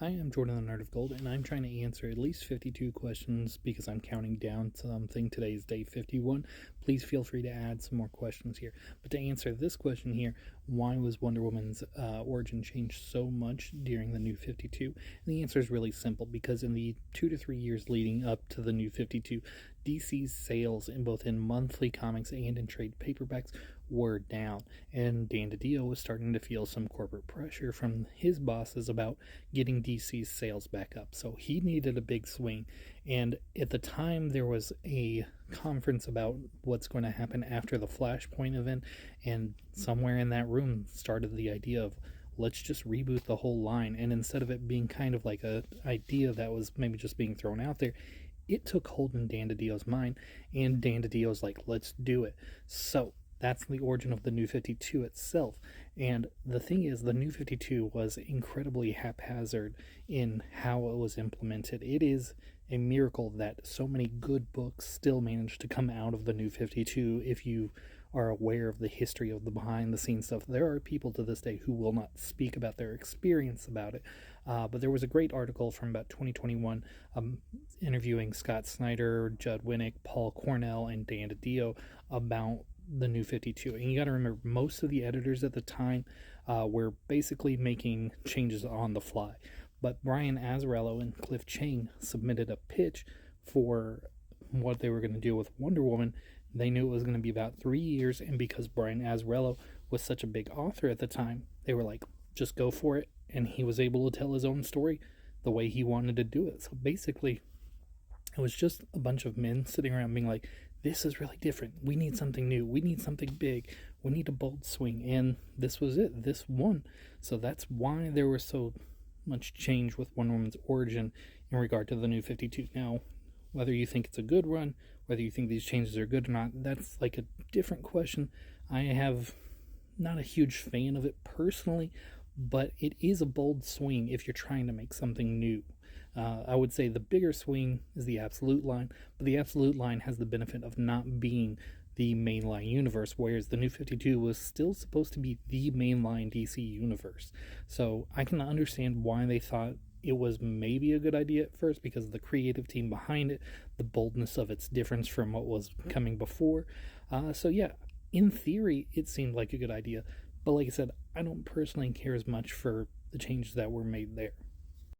I am Jordan the Nerd of Gold, and I'm trying to answer at least 52 questions because I'm counting down something. Today is day 51. Please feel free to add some more questions here. But to answer this question here, why was Wonder Woman's origin changed so much during the New 52? And the answer is really simple because in the 2 to 3 years leading up to the New 52, DC's sales in both in monthly comics and in trade paperbacks were down, and Dan DiDio was starting to feel some corporate pressure from his bosses about getting DC's sales back up. So he needed a big swing, and at the time there was a conference about what's going to happen after the Flashpoint event, and somewhere in that room started the idea of let's just reboot the whole line. And instead of it being kind of like a idea that was maybe just being thrown out there, it took hold in Dan DiDio's mind, and Dan DiDio's like, let's do it. So that's the origin of the New 52 itself. And the thing is, the New 52 was incredibly haphazard in how it was implemented. It is a miracle that so many good books still managed to come out of the New 52 if you are aware of the history of the behind the scenes stuff. There are people to this day who will not speak about their experience about it. But there was a great article from about 2021 interviewing Scott Snyder, Judd Winnick, Paul Cornell, and Dan DiDio about the New 52. And you got to remember, most of the editors at the time were basically making changes on the fly. But Brian Azzarello and Cliff Chiang submitted a pitch for what they were going to do with Wonder Woman. They knew it was going to be about 3 years, and because Brian Azzarello was such a big author at the time, they were like, just go for it. And he was able to tell his own story the way he wanted to do it. So basically, it was just a bunch of men sitting around being like, this is really different. We need something new. We need something big. We need a bold swing. And this was it. This won. So that's why there was so much change with Wonder Woman's origin in regard to the New 52. Now, whether you think it's a good run, whether you think these changes are good or not, that's like a different question. I have not a huge fan of it personally, but it is a bold swing if you're trying to make something new. I would say the bigger swing is the Absolute line, but the Absolute line has the benefit of not being the mainline universe, whereas the New 52 was still supposed to be the mainline DC universe. So I can understand why they thought it was maybe a good idea at first because of the creative team behind it, the boldness of its difference from what was coming before. So yeah, in theory, it seemed like a good idea. But like I said, I don't personally care as much for the changes that were made there.